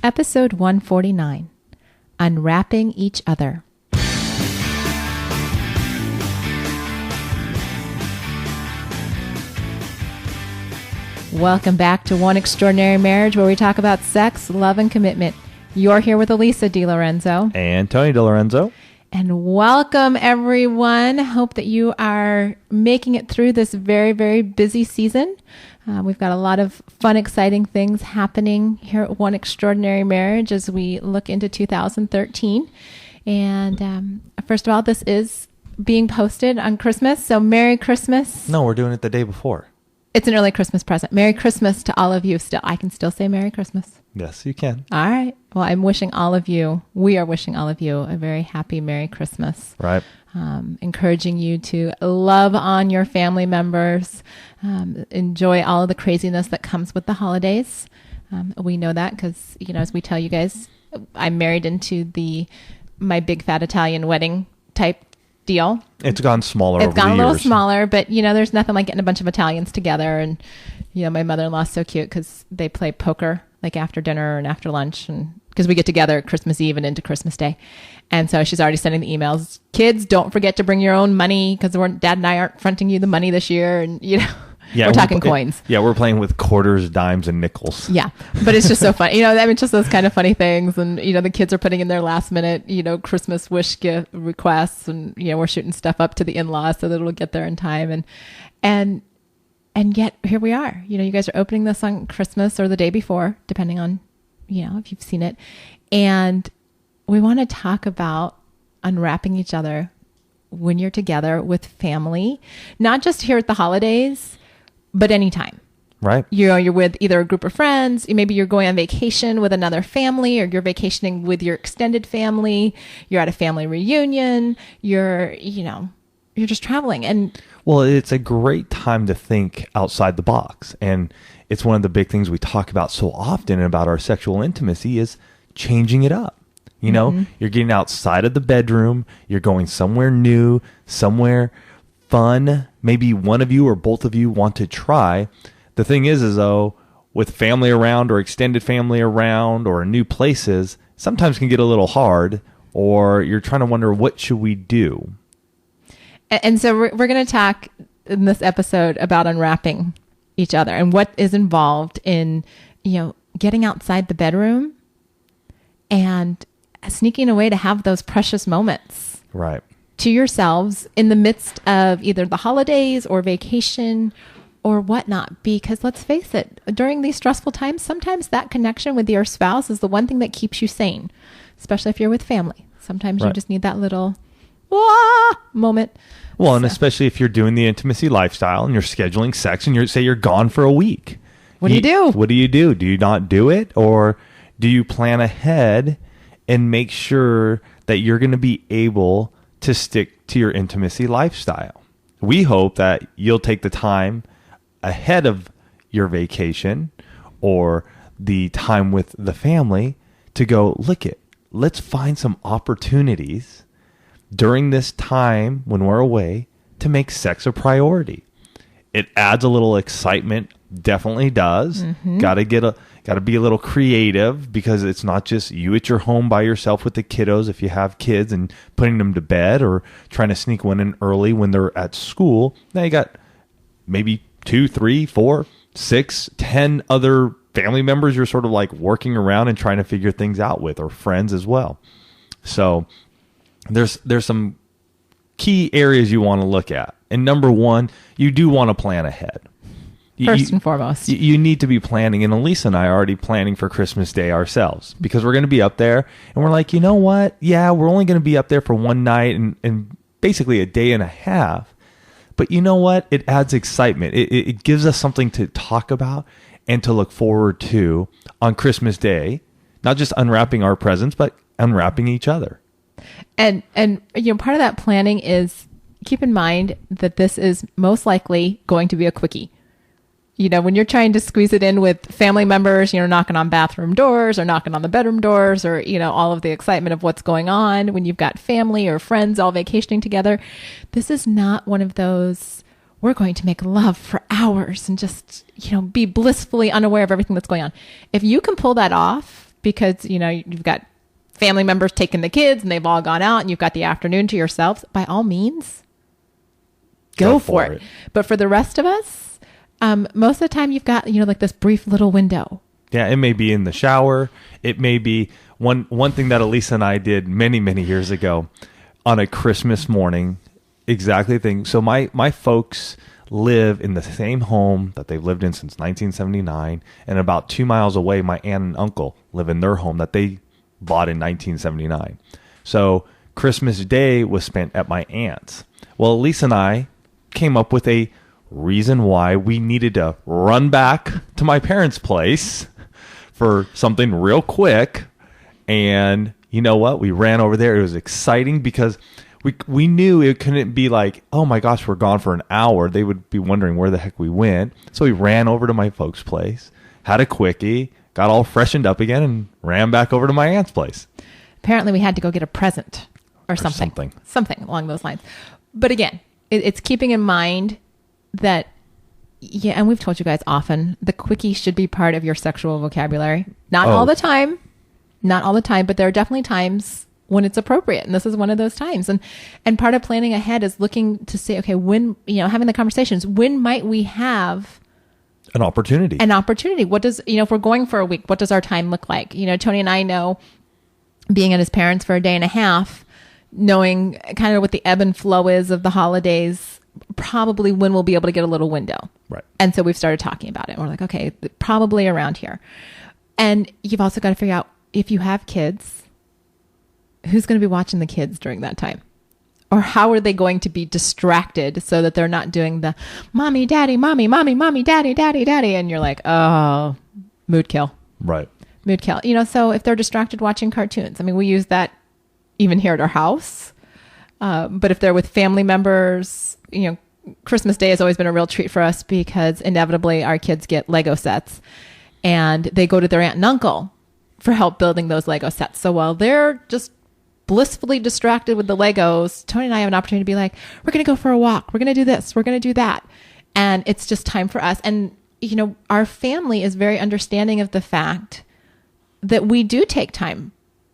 Episode 149, Unwrapping Each Other. Welcome back to One Extraordinary Marriage, where we talk about sex, love, and commitment. You're here with Elisa DiLorenzo. And Tony DiLorenzo. And welcome, everyone. Hope that you are making it through this very, very busy season. We've got a lot of fun, exciting things happening here at One Extraordinary Marriage as we look into 2013. And first of all, this is being posted on Christmas, so Merry Christmas. No, we're doing it the day before. It's an early Christmas present. Merry Christmas to all of you still. I can still say Merry Christmas. Yes, you can. All right. Well, I'm wishing all of you, we are wishing all of you a very happy Merry Christmas. Right. Encouraging you to love on your family members, enjoy all of the craziness that comes with the holidays. We know that because, you know, as we tell you guys, I'm married into my big fat Italian wedding type deal. It's gone smaller over the years. It's gone a little smaller, but, you know, there's nothing like getting a bunch of Italians together. And, you know, my mother-in-law's so cute because they play poker like after dinner and after lunch, and because we get together Christmas Eve and into Christmas Day. And so she's already sending the emails. Kids, don't forget to bring your own money because Dad and I aren't fronting you the money this year. And, you know, we're talking coins. Yeah, we're playing with quarters, dimes, and nickels. Yeah, but it's just so funny. You know, I mean, just those kind of funny things. And, you know, the kids are putting in their last minute, you know, Christmas wish gift requests. And, you know, we're shooting stuff up to the in-laws so that it'll get there in time. And yet here we are. You know, you guys are opening this on Christmas or the day before, depending on, you know, if you've seen it. And we want to talk about unwrapping each other when you're together with family, not just here at the holidays, but anytime. Right. You know, you're with either a group of friends, maybe you're going on vacation with another family, or you're vacationing with your extended family, you're at a family reunion, you're just traveling. And well, it's a great time to think outside the box. And it's one of the big things we talk about so often about our sexual intimacy is changing it up. You know, You're getting outside of the bedroom. You're going somewhere new, somewhere fun. Maybe one of you or both of you want to try. The thing is though, with family around or extended family around or new places, sometimes can get a little hard, or you're trying to wonder, what should we do? And so we're going to talk in this episode about unwrapping each other and what is involved in, you know, getting outside the bedroom and sneaking away to have those precious moments. Right. To yourselves in the midst of either the holidays or vacation or whatnot. Because let's face it, during these stressful times, sometimes that connection with your spouse is the one thing that keeps you sane, especially if you're with family. Sometimes you just need that little moment. Well, and especially if you're doing the intimacy lifestyle and you're scheduling sex and you're gone for a week. What do you do? What do you do? Do you not do it? Or do you plan ahead and make sure that you're going to be able to stick to your intimacy lifestyle? We hope that you'll take the time ahead of your vacation or the time with the family to go, let's find some opportunities during this time when we're away to make sex a priority. It adds a little excitement, definitely does. Got to be a little creative, because it's not just you at your home by yourself with the kiddos if you have kids and putting them to bed, or trying to sneak one in early when they're at school. Now you got maybe 2, 3, 4, 6, 10 other family members you're sort of like working around and trying to figure things out with, or friends as well. So there's some key areas you want to look at. And number one, you do want to plan ahead. First and foremost. You need to be planning. And Elisa and I are already planning for Christmas Day ourselves, because we're going to be up there. And we're like, you know what? Yeah, we're only going to be up there for one night and basically a day and a half. But you know what? It adds excitement. It gives us something to talk about and to look forward to on Christmas Day. Not just unwrapping our presents, but unwrapping each other. And you know, part of that planning is keep in mind that this is most likely going to be a quickie. You know, when you're trying to squeeze it in with family members, you know, knocking on bathroom doors or knocking on the bedroom doors, or, you know, all of the excitement of what's going on when you've got family or friends all vacationing together. This is not one of those, we're going to make love for hours and just, you know, be blissfully unaware of everything that's going on. If you can pull that off because, you've got family members taking the kids and they've all gone out and you've got the afternoon to yourselves, by all means, go for it. But for the rest of us, most of the time you've got, like this brief little window. Yeah, it may be in the shower. It may be one thing that Elisa and I did many, many years ago on a Christmas morning. Exactly the thing. So my folks live in the same home that they've lived in since 1979. And about 2 miles away, my aunt and uncle live in their home that they bought in 1979. So Christmas Day was spent at my aunt's. Well, Elisa and I came up with a reason why we needed to run back to my parents' place for something real quick. And you know what? We ran over there. It was exciting because we knew it couldn't be like, oh my gosh, we're gone for an hour. They would be wondering where the heck we went. So we ran over to my folks' place, had a quickie, got all freshened up again, and ran back over to my aunt's place. Apparently we had to go get a present or something. Something along those lines. But again, it's keeping in mind that, yeah, and we've told you guys often, the quickie should be part of your sexual vocabulary. Not all the time, but there are definitely times when it's appropriate. And this is one of those times. And part of planning ahead is looking to say, okay, when, having the conversations, when might we have an opportunity? What does, if we're going for a week, what does our time look like? Tony and I know, being at his parents for a day and a half, knowing kind of what the ebb and flow is of the holidays, probably when we'll be able to get a little window. Right. And so we've started talking about it. We're like, okay, probably around here. And you've also got to figure out, if you have kids, who's going to be watching the kids during that time? Or how are they going to be distracted so that they're not doing the mommy, daddy, mommy, daddy, daddy, daddy. And you're like, oh, mood kill. Right. Mood kill. So if they're distracted watching cartoons, we use that even here at our house. But if they're with family members, Christmas Day has always been a real treat for us because inevitably our kids get Lego sets and they go to their aunt and uncle for help building those Lego sets. So while they're just blissfully distracted with the Legos, Tony and I have an opportunity to be like, we're going to go for a walk. We're going to do this. We're going to do that. And it's just time for us. And, our family is very understanding of the fact that we do take time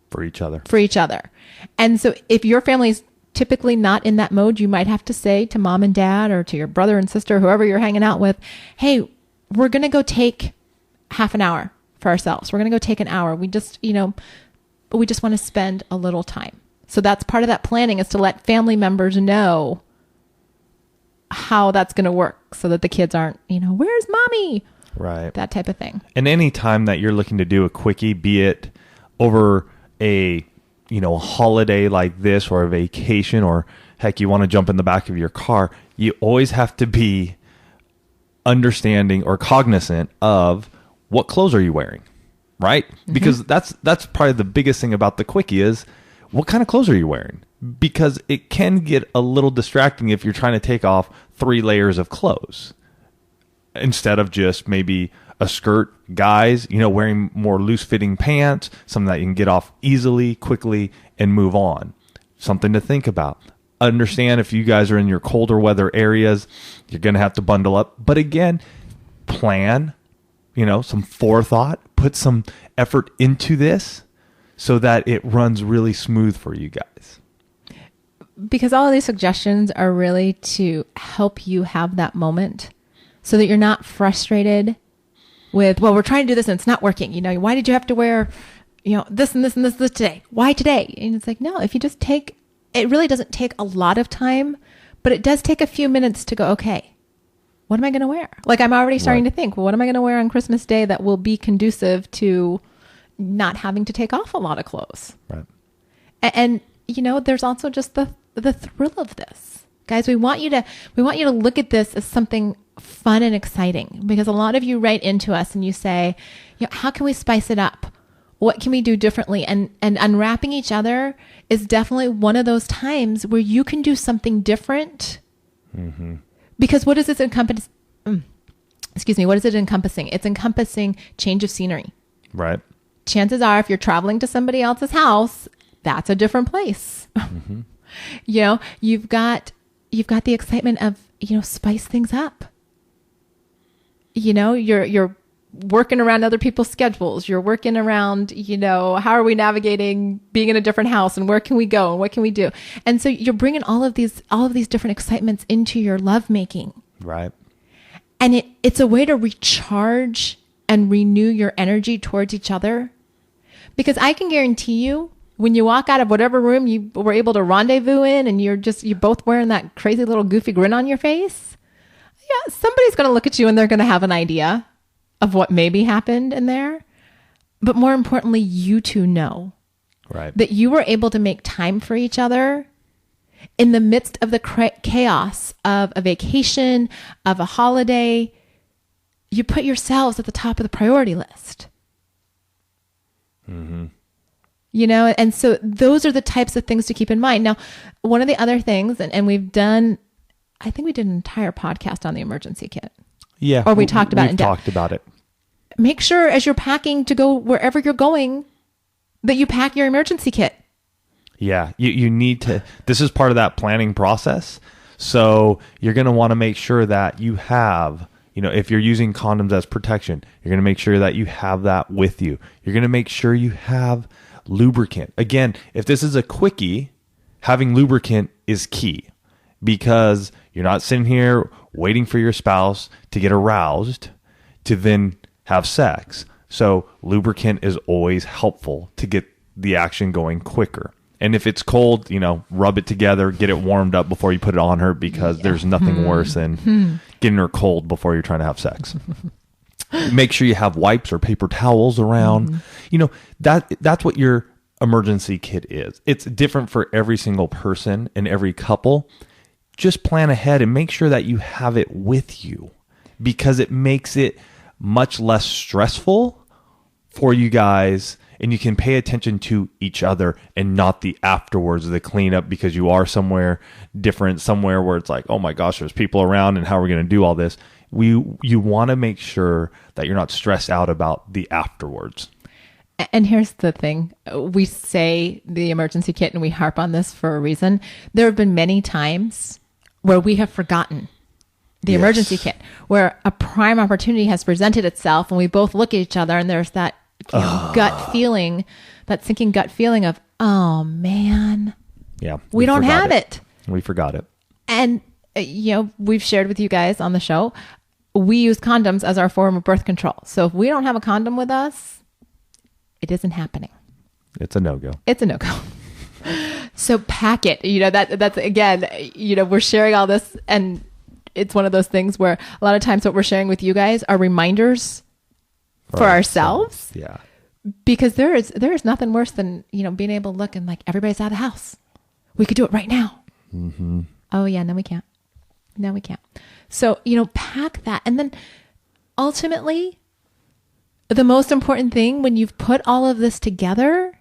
for each other. And so if your family's typically not in that mode, you might have to say to mom and dad or to your brother and sister, whoever you're hanging out with, hey, we're going to go take half an hour for ourselves. We're going to go take an hour. We just, we just want to spend a little time. So that's part of that planning, is to let family members know how that's going to work so that the kids aren't, where's mommy? Right. That type of thing. And any time that you're looking to do a quickie, be it over a holiday like this or a vacation, or heck, you want to jump in the back of your car, you always have to be understanding or cognizant of what clothes are you wearing, right? Mm-hmm. Because that's probably the biggest thing about the quickie is, what kind of clothes are you wearing? Because it can get a little distracting if you're trying to take off 3 layers of clothes instead of just maybe a skirt. Guys, wearing more loose-fitting pants, something that you can get off easily, quickly, and move on. Something to think about. Understand if you guys are in your colder weather areas, you're going to have to bundle up. But again, plan, some forethought, put some effort into this so that it runs really smooth for you guys. Because all of these suggestions are really to help you have that moment so that you're not frustrated with, well, we're trying to do this and it's not working. Why did you have to wear, this and this and this today? Why today? And it's like, no, if you just take, it really doesn't take a lot of time, but it does take a few minutes to go, okay, what am I going to wear? Like, I'm already starting to think, well, what am I going to wear on Christmas Day that will be conducive to not having to take off a lot of clothes? Right. And there's also just the thrill of this. Guys, we want you to look at this as something fun and exciting, because a lot of you write into us and you say, how can we spice it up? What can we do differently? And unwrapping each other is definitely one of those times where you can do something different. Mm-hmm. Because what does this encompass? What is it encompassing? It's encompassing change of scenery. Right. Chances are, if you're traveling to somebody else's house, that's a different place. Mm-hmm. You've got the excitement of, spice things up. You're working around other people's schedules. You're working around, how are we navigating being in a different house, and where can we go and what can we do? And so you're bringing all of these different excitements into your lovemaking. Right. And it's a way to recharge and renew your energy towards each other. Because I can guarantee you, when you walk out of whatever room you were able to rendezvous in, and you're both wearing that crazy little goofy grin on your face, yeah, somebody's going to look at you and they're going to have an idea of what maybe happened in there. But more importantly, you two know that you were able to make time for each other in the midst of the chaos of a vacation, of a holiday. You put yourselves at the top of the priority list. Mm-hmm. And so those are the types of things to keep in mind. Now, one of the other things, and we've done, I think we did an entire podcast on the emergency kit. Yeah. Or we talked about it. Talked about it. Make sure as you're packing to go wherever you're going that you pack your emergency kit. Yeah. You need to, this is part of that planning process. So you're going to want to make sure that you have, if you're using condoms as protection, you're going to make sure that you have that with you. You're going to make sure you have lubricant. Again, if this is a quickie, having lubricant is key, because you're not sitting here waiting for your spouse to get aroused to then have sex. So lubricant is always helpful to get the action going quicker. And if it's cold, rub it together, get it warmed up before you put it on her, because there's nothing worse than getting her cold before you're trying to have sex. Make sure you have wipes or paper towels around. That's what your emergency kit is. It's different for every single person and every couple. Just plan ahead and make sure that you have it with you, because it makes it much less stressful for you guys, and you can pay attention to each other and not the afterwards, the cleanup, because you are somewhere different, somewhere where it's like, oh my gosh, there's people around and how are we going to do all this? You want to make sure that you're not stressed out about the afterwards. And here's the thing. We say the emergency kit and we harp on this for a reason. There have been many times where we have forgotten the emergency kit, where a prime opportunity has presented itself and we both look at each other and there's that gut feeling, that sinking gut feeling of, oh man, we don't have it. We forgot it. And, we've shared with you guys on the show, we use condoms as our form of birth control. So if we don't have a condom with us, it isn't happening. It's a no-go. It's a no-go. So pack it. That's again, we're sharing all this, and it's one of those things where a lot of times what we're sharing with you guys are reminders for ourselves. Yeah. Because there is nothing worse than, being able to look and like, everybody's out of the house. We could do it right now. Mm-hmm. Oh yeah. No, we can't. So, pack that. And then ultimately, the most important thing when you've put all of this together,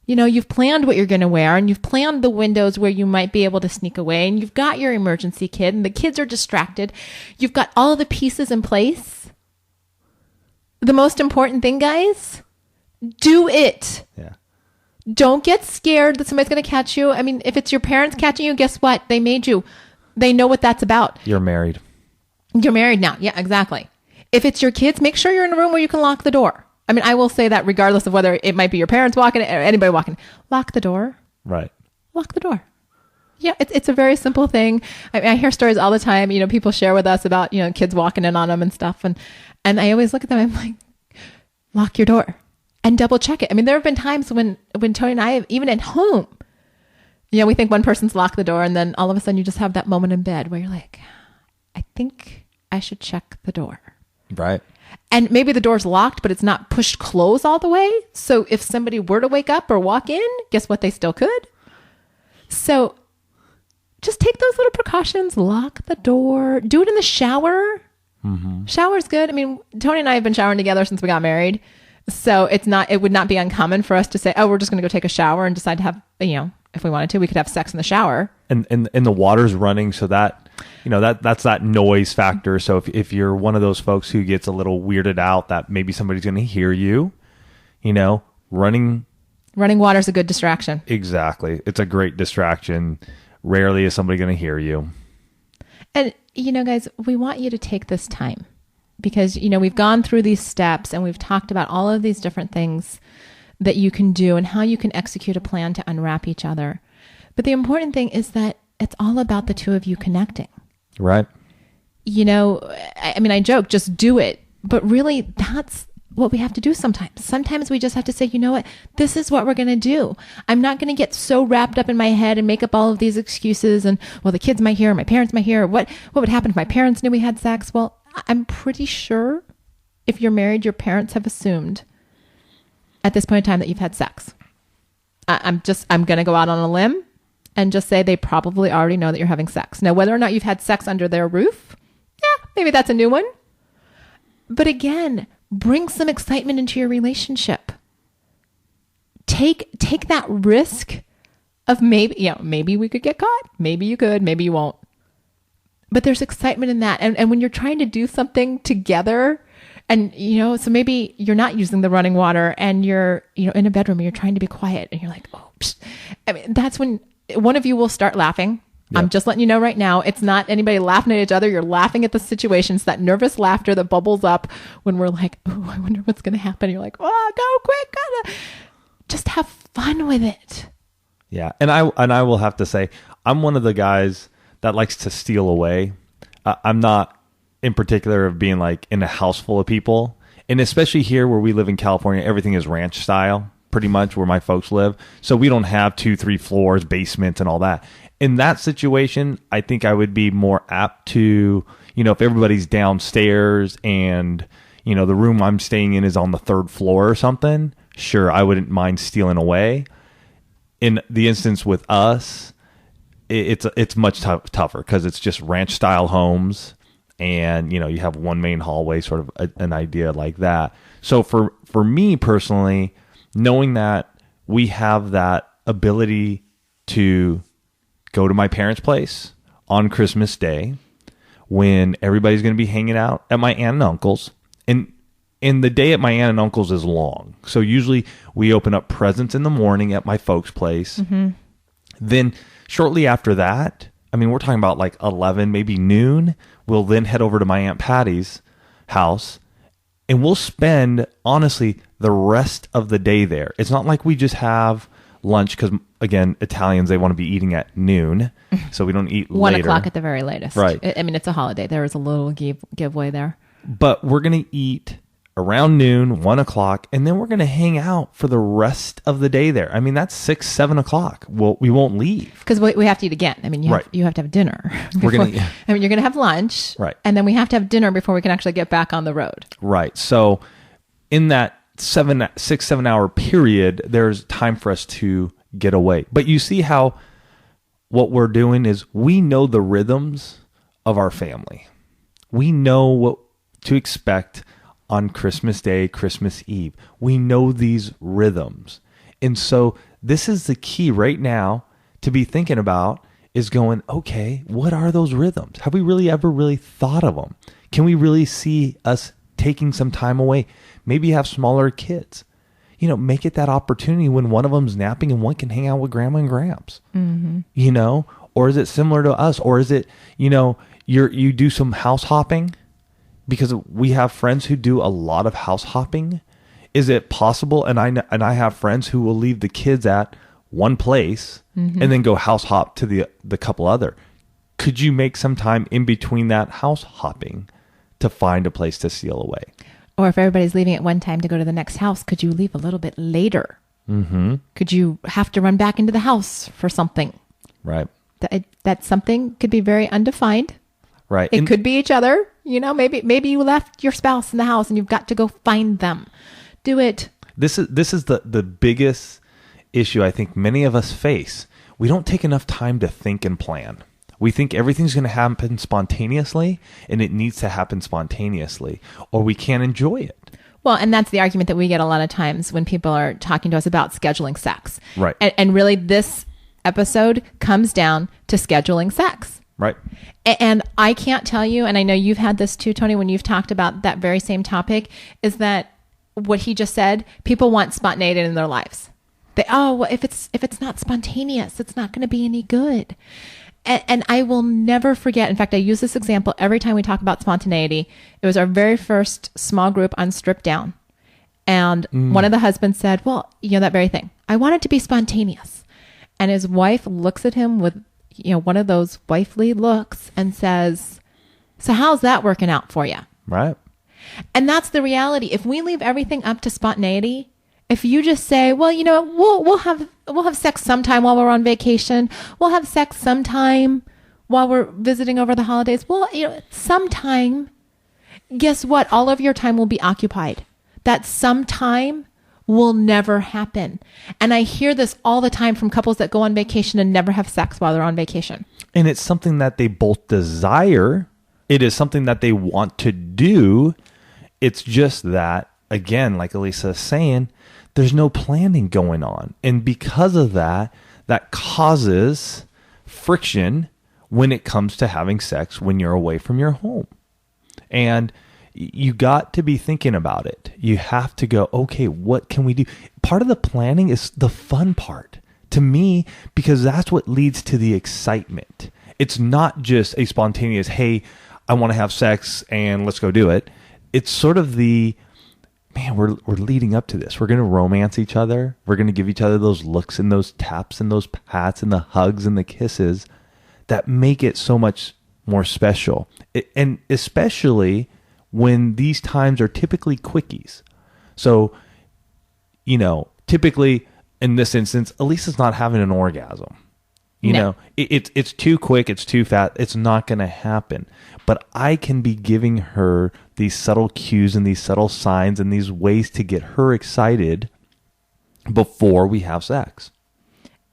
you've planned what you're going to wear, and you've planned the windows where you might be able to sneak away, and you've got your emergency kit, and the kids are distracted. You've got all of the pieces in place. The most important thing, guys, do it. Yeah. Don't get scared that somebody's going to catch you. I mean, if it's your parents catching you, guess what? They made you. They know what that's about. You're married. You're married now. Yeah, exactly. If it's your kids, make sure you're in a room where you can lock the door. I mean, I will say that regardless of whether it might be your parents walking or anybody walking, lock the door. Right. Lock the door. Yeah, it's a very simple thing. I hear stories all the time. People share with us about, kids walking in on them and stuff. And I always look at them. I'm like, lock your door and double check it. I mean, there have been times when Tony and I have, even at home, we think one person's locked the door, and then all of a sudden you just have that moment in bed where you're like, I think I should check the door. Right. And maybe the door's locked, but it's not pushed close all the way. So if somebody were to wake up or walk in, guess what? They still could. So just take those little precautions, lock the door, do it in the shower. Mm-hmm. Shower's good. I mean, Tony and I have been showering together since we got married. So it would not be uncommon for us to say, oh, we're just going to go take a shower and decide to have, if we wanted to, we could have sex in the shower. And the water's running, so that, that's that noise factor. So if you're one of those folks who gets a little weirded out that maybe somebody's going to hear you, running water is a good distraction. Exactly. It's a great distraction. Rarely is somebody going to hear you. And, guys, we want you to take this time because, we've gone through these steps and we've talked about all of these different things that you can do and how you can execute a plan to unwrap each other. But the important thing is that it's all about the two of you connecting. Right. I joke, just do it. But really, that's what we have to do sometimes. Sometimes we just have to say, you know what, this is what we're going to do. I'm not going to get so wrapped up in my head and make up all of these excuses and, well, the kids might hear, my parents might hear. What would happen if my parents knew we had sex? Well, I'm pretty sure if you're married, your parents have assumed at this point in time that you've had sex. I'm going to go out on a limb and just say they probably already know that you're having sex. Now, whether or not you've had sex under their roof, maybe that's a new one. But again, bring some excitement into your relationship. Take that risk of maybe we could get caught. Maybe you could, maybe you won't. But there's excitement in that. And when you're trying to do something together and, so maybe you're not using the running water and you're, in a bedroom and you're trying to be quiet and you're like, oh, psh. That's when one of you will start laughing. Yep. I'm just letting you know right now, it's not anybody laughing at each other. You're laughing at the situation. It's that nervous laughter that bubbles up when we're like, oh, I wonder what's going to happen. You're like, oh, go quick. Gotta. Just have fun with it. Yeah. And I will have to say, I'm one of the guys that likes to steal away. I'm not in particular of being like in a house full of people. And especially here where we live in California, everything is ranch style, pretty much where my folks live. So we don't have 2-3 floors, basements and all that. In that situation, I think I would be more apt to, if everybody's downstairs and, the room I'm staying in is on the 3rd floor or something, sure, I wouldn't mind stealing away. In the instance with us, it's much tougher because it's just ranch style homes and, you have one main hallway, sort of an idea like that. So for me personally, knowing that we have that ability to go to my parents' place on Christmas Day when everybody's going to be hanging out at my aunt and uncle's. And the day at my aunt and uncle's is long. So usually we open up presents in the morning at my folks' place. Mm-hmm. Then shortly after that, we're talking about like 11, maybe noon. We'll then head over to my Aunt Patty's house and we'll spend, honestly, the rest of the day there. It's not like we just have lunch because, again, Italians, they want to be eating at noon, so we don't eat 1 later. 1:00 at the very latest. Right. It's a holiday. There is a little giveaway there. But we're going to eat around noon, 1 o'clock, and then we're going to hang out for the rest of the day there. That's 6, 7 o'clock. Well, we won't leave. Because we have to eat again. You have to have dinner. Before, you're going to have lunch. Right. And then we have to have dinner before we can actually get back on the road. Right. So in that 6, 7 hour period, there's time for us to get away. But you see how what we're doing is we know the rhythms of our family. We know what to expect on Christmas Day, Christmas Eve. We know these rhythms. And so this is the key right now to be thinking about is going, okay, what are those rhythms? Have we really ever really thought of them? Can we really see us taking some time away? Maybe have smaller kids. Make it that opportunity when one of them's napping and one can hang out with grandma and gramps. Mm-hmm. Or is it similar to us? Or is it, you do some house hopping? Because we have friends who do a lot of house hopping. Is it possible? And I have friends who will leave the kids at one place mm-hmm. and then go house hop to the couple other. Could you make some time in between that house hopping to find a place to steal away? Or if everybody's leaving at one time to go to the next house, could you leave a little bit later? Mm-hmm. Could you have to run back into the house for something? Right. That something could be very undefined. Right. It could be each other. Maybe you left your spouse in the house and you've got to go find them. Do it. This is the biggest issue I think many of us face. We don't take enough time to think and plan. We think everything's going to happen spontaneously, and it needs to happen spontaneously, or we can't enjoy it. Well, and that's the argument that we get a lot of times when people are talking to us about scheduling sex. Right. And really, this episode comes down to scheduling sex. Right. And I can't tell you, and I know you've had this too, Tony, when you've talked about that very same topic, is that what he just said, people want spontaneity in their lives. Well, if it's not spontaneous, it's not going to be any good. And I will never forget. In fact, I use this example every time we talk about spontaneity. It was our very first small group on Strip Down. And one of the husbands said, well, that very thing. I want it to be spontaneous. And his wife looks at him with, one of those wifely looks and says, so how's that working out for you? Right. And that's the reality. If we leave everything up to spontaneity, if you just say, well, we'll have sex sometime while we're on vacation. We'll have sex sometime while we're visiting over the holidays. Well, sometime, guess what? All of your time will be occupied. That sometime will never happen. And I hear this all the time from couples that go on vacation and never have sex while they're on vacation. And it's something that they both desire. It is something that they want to do. It's just that, again, like Elisa is saying, there's no planning going on. And because of that, that causes friction when it comes to having sex when you're away from your home. And you got to be thinking about it. You have to go, okay, what can we do? Part of the planning is the fun part to me, because that's what leads to the excitement. It's not just a spontaneous, hey, I want to have sex and let's go do it. It's sort of the, man, we're leading up to this. We're going to romance each other. We're going to give each other those looks and those taps and those pats and the hugs and the kisses that make it so much more special. And especially when these times are typically quickies. So, typically in this instance, Elisa's not having an orgasm. It's too quick. It's too fast. It's not going to happen. But I can be giving her these subtle cues and these subtle signs and these ways to get her excited before we have sex.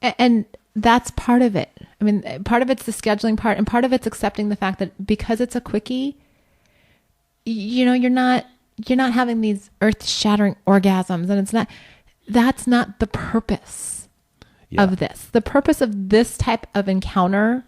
And that's part of it. I mean, part of it's the scheduling part, and part of it's accepting the fact that because it's a quickie, you're not having these earth-shattering orgasms, and that's not the purpose of this. The purpose of this type of encounter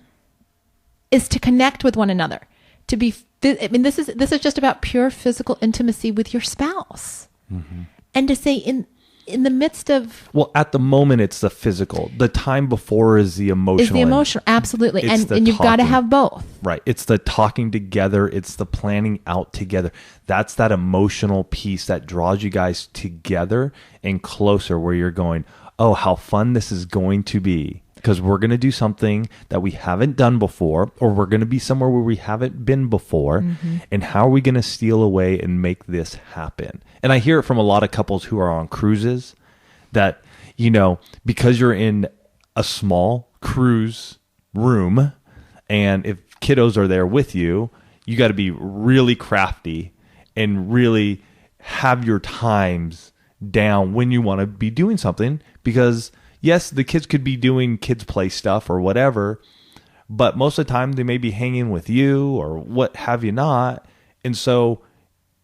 is to connect with one another, to be, this is just about pure physical intimacy with your spouse. Mm-hmm. And to say in the midst of... Well, at the moment, it's the physical. The time before is the emotional. Is the emotional, absolutely. And you've got to have both. Right. It's the talking together. It's the planning out together. That's that emotional piece that draws you guys together and closer, where you're going, oh, how fun this is going to be. Because we're going to do something that we haven't done before, or we're going to be somewhere where we haven't been before. Mm-hmm. And how are we going to steal away and make this happen? And I hear it from a lot of couples who are on cruises that, because you're in a small cruise room, and if kiddos are there with you, you got to be really crafty and really have your times down when you want to be doing something, because yes, the kids could be doing kids play stuff or whatever, but most of the time they may be hanging with you or what have you not. And so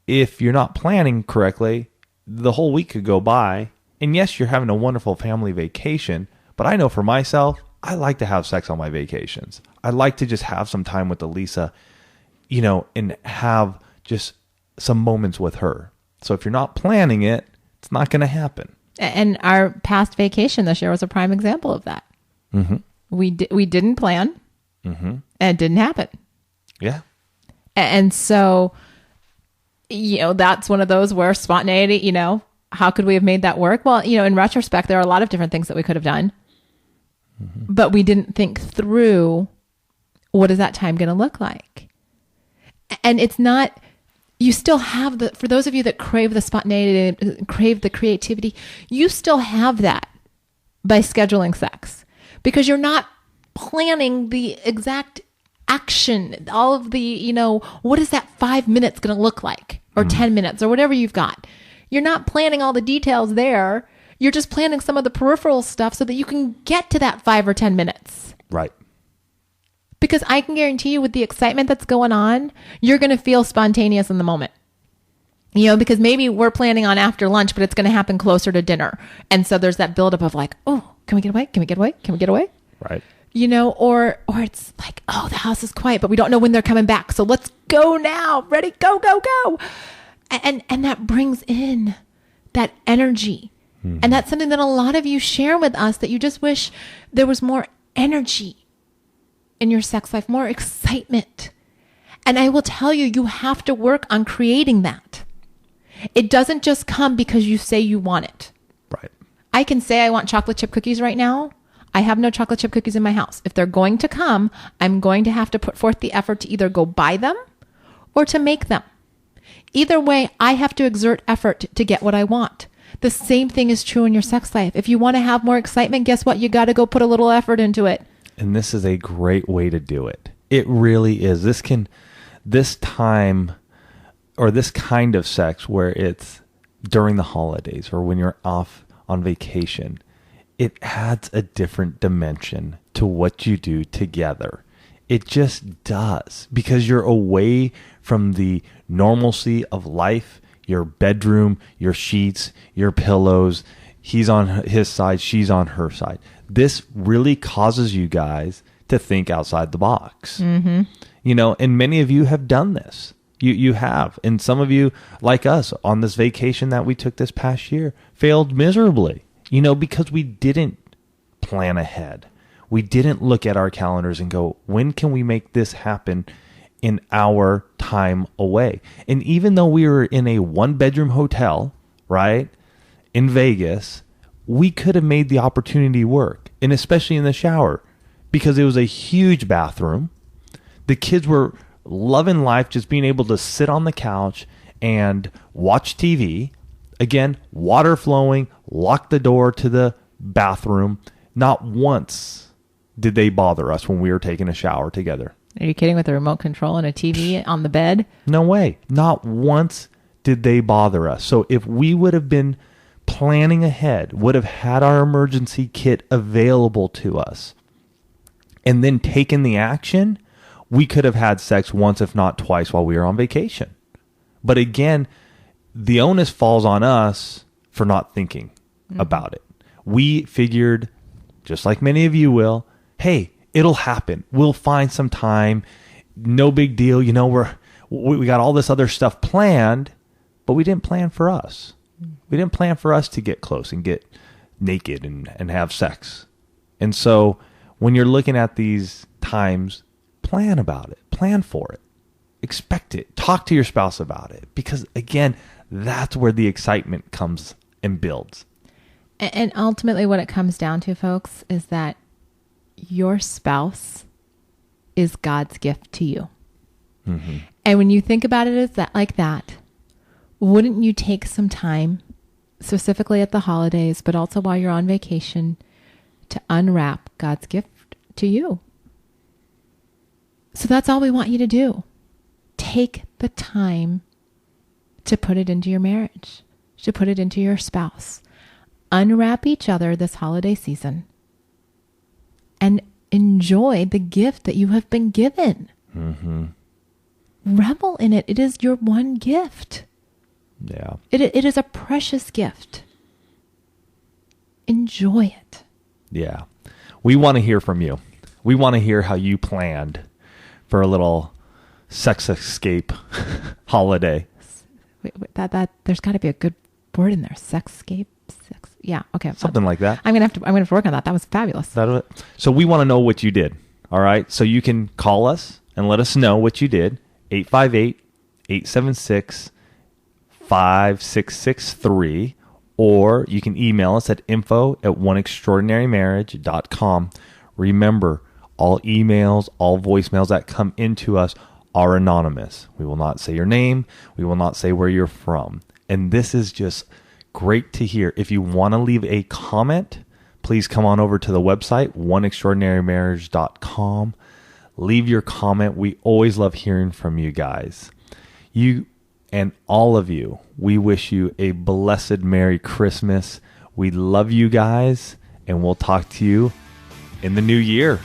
if you're not planning correctly, the whole week could go by. And yes, you're having a wonderful family vacation, but I know for myself, I like to have sex on my vacations. I like to just have some time with Elisa, and have just some moments with her. So if you're not planning it, it's not going to happen. And our past vacation this year was a prime example of that. Mm-hmm. We didn't plan, mm-hmm. and it didn't happen. Yeah. And so, that's one of those where spontaneity, how could we have made that work? Well, in retrospect, there are a lot of different things that we could have done, mm-hmm. but we didn't think through, what is that time going to look like? And it's not... You still have for those of you that crave the spontaneity, crave the creativity, you still have that by scheduling sex, because you're not planning the exact action, all of the, what is that 5 minutes going to look like, or 10 minutes or whatever you've got. You're not planning all the details there. You're just planning some of the peripheral stuff so that you can get to that 5 or 10 minutes. Right. Because I can guarantee you, with the excitement that's going on, you're going to feel spontaneous in the moment. Because maybe we're planning on after lunch, but it's going to happen closer to dinner. And so there's that buildup of like, oh, can we get away? Can we get away? Can we get away? Right. Or it's like, oh, the house is quiet, but we don't know when they're coming back. So let's go now. Ready? Go, go, go. And that brings in that energy. Mm-hmm. And that's something that a lot of you share with us, that you just wish there was more energy in your sex life, more excitement. And I will tell you, you have to work on creating that. It doesn't just come because you say you want it. Right. I can say I want chocolate chip cookies right now. I have no chocolate chip cookies in my house. If they're going to come, I'm going to have to put forth the effort to either go buy them or to make them. Either way, I have to exert effort to get what I want. The same thing is true in your sex life. If you want to have more excitement, guess what? You got to go put a little effort into it. And this is a great way to do it. It really is. This time or this kind of sex where it's during the holidays or when you're off on vacation, it adds a different dimension to what you do together. It just does, because you're away from the normalcy of life, your bedroom, your sheets, your pillows. He's on his side, she's on her side. This really causes you guys to think outside the box. Mm-hmm. You know, and many of you have done this. You have. And some of you, like us, on this vacation that we took this past year, failed miserably, you know, because we didn't plan ahead. We didn't look at our calendars and go, when can we make this happen in our time away? And even though we were in a 1-bedroom hotel, right, in Vegas, we could have made the opportunity work. And especially in the shower, because it was a huge bathroom. The kids were loving life, just being able to sit on the couch and watch TV. Again, water flowing, lock the door to the bathroom. Not once did they bother us when we were taking a shower together. Are you kidding? With a remote control and a TV on the bed? No way. Not once did they bother us. So if we would have been planning ahead, would have had our emergency kit available to us, and then taken the action, we could have had sex once, if not twice, while we were on vacation. But again, the onus falls on us for not thinking about it. We figured, just like many of you will, hey, it'll happen. We'll find some time. No big deal. You know, we got all this other stuff planned, but we didn't plan for us. We didn't plan for us to get close and get naked and have sex. And so when you're looking at these times, plan about it. Plan for it. Expect it. Talk to your spouse about it. Because again, that's where the excitement comes and builds. And ultimately what it comes down to, folks, is that your spouse is God's gift to you. Mm-hmm. And when you think about it as that, like that, wouldn't you take some time, specifically at the holidays, but also while you're on vacation, to unwrap God's gift to you? So that's all we want you to do. Take the time to put it into your marriage, to put it into your spouse. Unwrap each other this holiday season and enjoy the gift that you have been given. Mm-hmm. Revel in it. It is your one gift. Yeah. It is a precious gift. Enjoy it. Yeah. We want to hear from you. We want to hear how you planned for a little sex escape holiday. Wait, that there's got to be a good word in there. Sexscape. Yeah. Okay. Something like that. I'm gonna have to work on that. That was fabulous. So we want to know what you did. All right. So you can call us and let us know what you did. 858-876-5663. Or you can email us at info@oneextraordinarymarriage.com. Remember, all emails, all voicemails that come into us are anonymous. We will not say your name. We will not say where you're from. And this is just great to hear. If you want to leave a comment, please come on over to the website, oneextraordinarymarriage.com. Leave your comment. We always love hearing from you guys. You and all of you, we wish you a blessed Merry Christmas. We love you guys, and we'll talk to you in the new year.